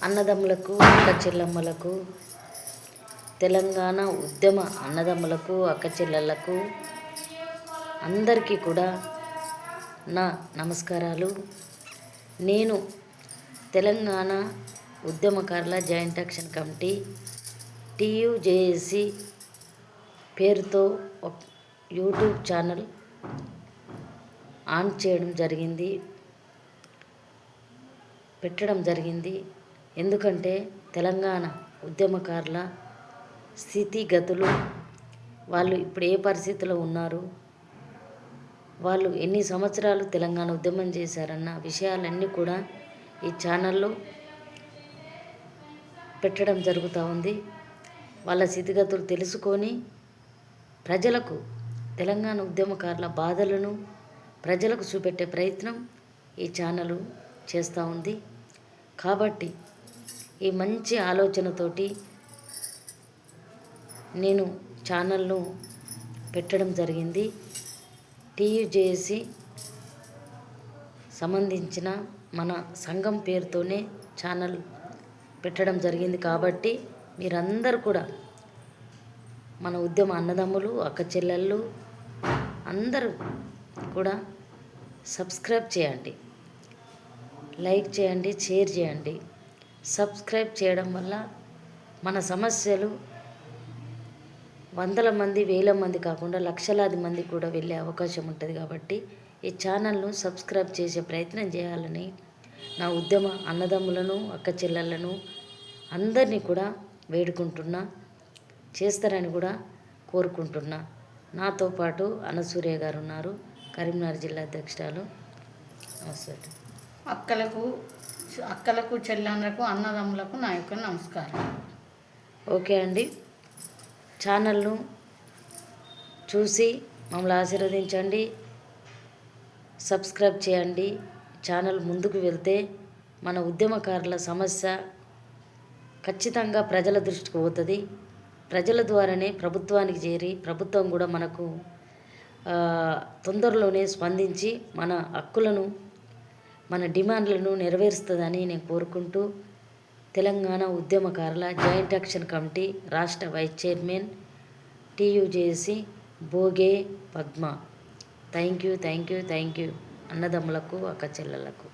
అన్నదమ్ములకు, అక్క చెల్లమ్మలకు, తెలంగాణ ఉద్యమ అన్నదమ్ములకు, అక్క చెల్లెళ్లకు అందరికీ కూడా నా నమస్కారాలు. నేను తెలంగాణ ఉద్యమకారుల జాయింట్ యాక్షన్ కమిటీ TUJAC పేరుతో ఒక యూట్యూబ్ ఛానల్ పెట్టడం జరిగింది. ఎందుకంటే తెలంగాణ ఉద్యమకారుల స్థితిగతులు, వాళ్ళు ఇప్పుడు ఏ పరిస్థితిలో ఉన్నారు, వాళ్ళు ఎన్ని సంవత్సరాలు తెలంగాణ ఉద్యమం చేశారన్న విషయాలన్నీ కూడా ఈ ఛానల్లో పెట్టడం జరుగుతూ ఉంది. వాళ్ళ స్థితిగతులు తెలుసుకొని ప్రజలకు, తెలంగాణ ఉద్యమకారుల బాధలను ప్రజలకు చూపెట్టే ప్రయత్నం ఈ ఛానల్ చేస్తూ ఉంది. కాబట్టి ఈ మంచి ఆలోచనతోటి నేను ఛానల్ను పెట్టడం జరిగింది. TUJAC సంబంధించిన మన సంఘం పేరుతోనే ఛానల్ పెట్టడం జరిగింది. కాబట్టి మీరందరూ కూడా మన ఉద్యమ అన్నదమ్ములు, అక్క చెల్లెళ్ళు అందరూ కూడా సబ్స్క్రైబ్ చేయండి, లైక్ చేయండి, షేర్ చేయండి. సబ్స్క్రైబ్ చేయడం వల్ల మన సమస్యలు వందల మంది, వేల మంది కాకుండా లక్షలాది మంది కూడా వెళ్ళే అవకాశం ఉంటుంది. కాబట్టి ఈ ఛానల్ను సబ్స్క్రైబ్ చేసే ప్రయత్నం చేయాలని నా ఉద్యమ అన్నదమ్ములను, అక్క చెల్లెళ్ళను అందరినీ కూడా వేడుకుంటున్నా, చేస్తారని కూడా కోరుకుంటున్నా. నాతో పాటు అనసూయ గారు ఉన్నారు, కరీంనగర్ జిల్లా అధ్యక్షురాలు. నమస్తే. అక్కలకు చెల్లెళ్ళకు, అన్నదమ్ములకు నా యొక్క నమస్కారం. ఓకే అండి, ఛానల్ను చూసి మమ్మల్ని ఆశీర్వదించండి, సబ్స్క్రైబ్ చేయండి. ఛానల్ ముందుకు వెళ్తే మన ఉద్యమకారుల సమస్య ఖచ్చితంగా ప్రజల దృష్టికి పోతుంది. ప్రజల ద్వారానే ప్రభుత్వానికి చేరి ప్రభుత్వం కూడా మనకు తొందరలోనే స్పందించి మన హక్కులను, మన డిమాండ్లను నెరవేరుస్తుందని నేను కోరుకుంటూ, తెలంగాణ ఉద్యమకారుల జాయింట్ యాక్షన్ కమిటీ రాష్ట్ర vice chairman TUJAC Bhoge Padma. Thank you అన్నదమ్ములకు, అక్క చెల్లెళ్లకు.